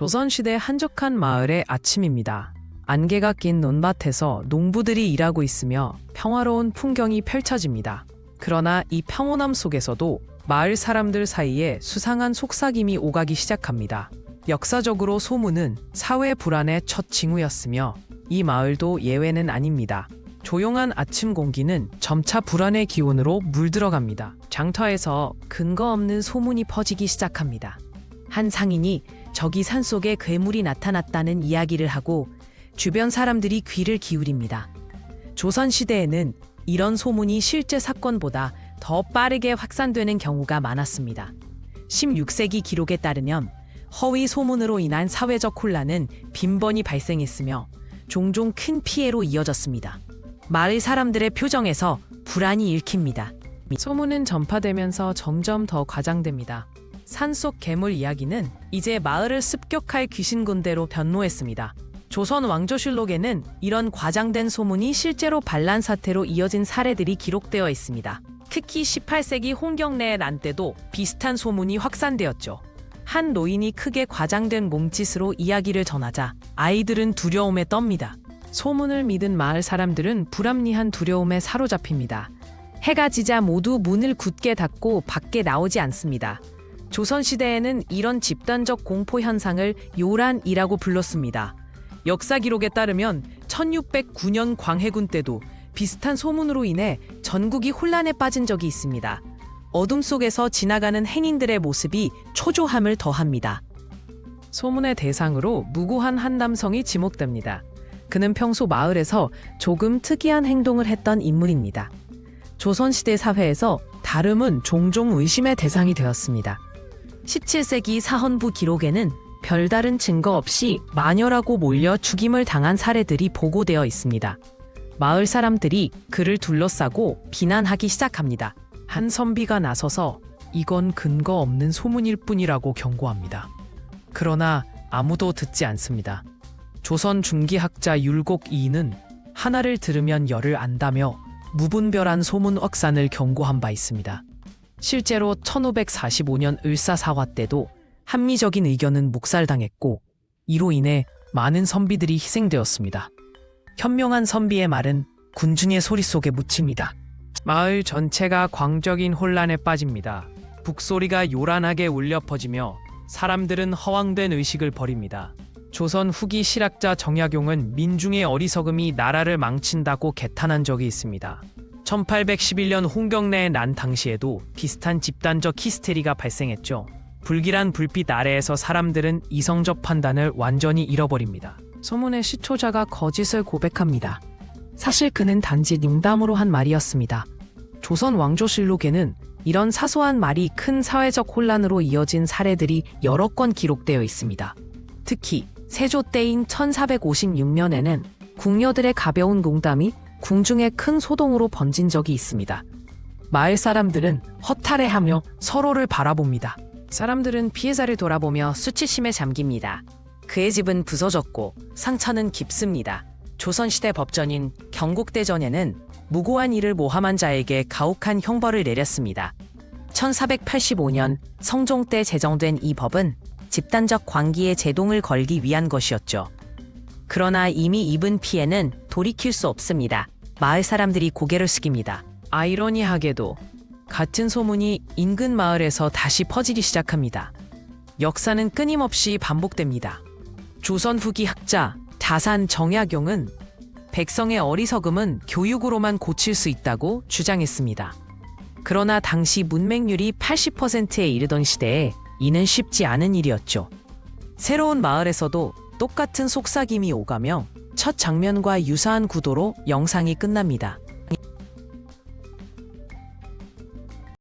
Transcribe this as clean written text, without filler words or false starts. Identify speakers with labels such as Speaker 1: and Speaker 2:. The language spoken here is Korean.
Speaker 1: 조선시대 한적한 마을의 아침입니다. 안개가 낀 논밭에서 농부들이 일하고 있으며 평화로운 풍경이 펼쳐집니다. 그러나 이 평온함 속에서도 마을 사람들 사이에 수상한 속삭임이 오가기 시작합니다. 역사적으로 소문은 사회 불안의 첫 징후였으며 이 마을도 예외는 아닙니다. 조용한 아침 공기는 점차 불안의 기운으로 물들어갑니다. 장터에서 근거 없는 소문이 퍼지기 시작합니다. 한 상인이 저기 산속에 괴물이 나타났다는 이야기를 하고 주변 사람들이 귀를 기울입니다. 조선시대에는 이런 소문이 실제 사건보다 더 빠르게 확산되는 경우가 많았습니다. 16세기 기록에 따르면 허위 소문으로 인한 사회적 혼란은 빈번히 발생했으며 종종 큰 피해로 이어졌습니다. 마을 사람들의 표정에서 불안이 읽힙니다. 소문은 전파되면서 점점 더 과장됩니다. 산속 괴물 이야기는 이제 마을을 습격할 귀신군대로 변모했습니다. 조선 왕조실록에는 이런 과장된 소문이 실제로 반란 사태로 이어진 사례들이 기록되어 있습니다. 특히 18세기 홍경래의 난 때도 비슷한 소문이 확산되었죠. 한 노인이 크게 과장된 몸짓으로 이야기를 전하자 아이들은 두려움에 떱니다. 소문을 믿은 마을 사람들은 불합리한 두려움에 사로잡힙니다. 해가 지자 모두 문을 굳게 닫고 밖에 나오지 않습니다. 조선시대에는 이런 집단적 공포 현상을 요란이라고 불렀습니다. 역사 기록에 따르면 1609년 광해군 때도 비슷한 소문으로 인해 전국이 혼란에 빠진 적이 있습니다. 어둠 속에서 지나가는 행인들의 모습이 초조함을 더합니다. 소문의 대상으로 무고한 한 남성이 지목됩니다. 그는 평소 마을에서 조금 특이한 행동을 했던 인물입니다. 조선시대 사회에서 다름은 종종 의심의 대상이 되었습니다. 17세기 사헌부 기록에는 별다른 증거 없이 마녀라고 몰려 죽임을 당한 사례들이 보고되어 있습니다. 마을 사람들이 그를 둘러싸고 비난하기 시작합니다. 한 선비가 나서서 이건 근거 없는 소문일 뿐이라고 경고합니다. 그러나 아무도 듣지 않습니다. 조선 중기학자 율곡이는 하나를 들으면 열을 안다며 무분별한 소문 확산을 경고한 바 있습니다. 실제로 1545년 을사사화 때도 합리적인 의견은 묵살당했고 이로 인해 많은 선비들이 희생되었습니다. 현명한 선비의 말은 군중의 소리 속에 묻힙니다. 마을 전체가 광적인 혼란에 빠집니다. 북소리가 요란하게 울려 퍼지며 사람들은 허황된 의식을 벌입니다. 조선 후기 실학자 정약용은 민중의 어리석음이 나라를 망친다고 개탄한 적이 있습니다. 1811년 홍경래의 난 당시에도 비슷한 집단적 히스테리가 발생했죠. 불길한 불빛 아래에서 사람들은 이성적 판단을 완전히 잃어버립니다. 소문의 시초자가 거짓을 고백합니다. 사실 그는 단지 농담으로 한 말이었습니다. 조선 왕조실록에는 이런 사소한 말이 큰 사회적 혼란으로 이어진 사례들이 여러 건 기록되어 있습니다. 특히 세조 때인 1456년에는 궁녀들의 가벼운 농담이 궁중에 큰 소동으로 번진 적이 있습니다. 마을 사람들은 허탈해하며 서로를 바라봅니다. 사람들은 피해자를 돌아보며 수치심에 잠깁니다. 그의 집은 부서졌고 상처는 깊습니다. 조선시대 법전인 경국대전에는 무고한 이를 모함한 자에게 가혹한 형벌을 내렸습니다. 1485년 성종 때 제정된 이 법은 집단적 관기에 제동을 걸기 위한 것이었죠. 그러나 이미 입은 피해는 돌이킬 수 없습니다. 마을 사람들이 고개를 숙입니다. 아이러니하게도 같은 소문이 인근 마을에서 다시 퍼지기 시작합니다. 역사는 끊임없이 반복됩니다. 조선 후기 학자 다산 정약용은 백성의 어리석음은 교육으로만 고칠 수 있다고 주장했습니다. 그러나 당시 문맹률이 80%에 이르던 시대에 이는 쉽지 않은 일이었죠. 새로운 마을에서도 똑같은 속삭임이 오가며 첫 장면과 유사한 구도로 영상이 끝납니다.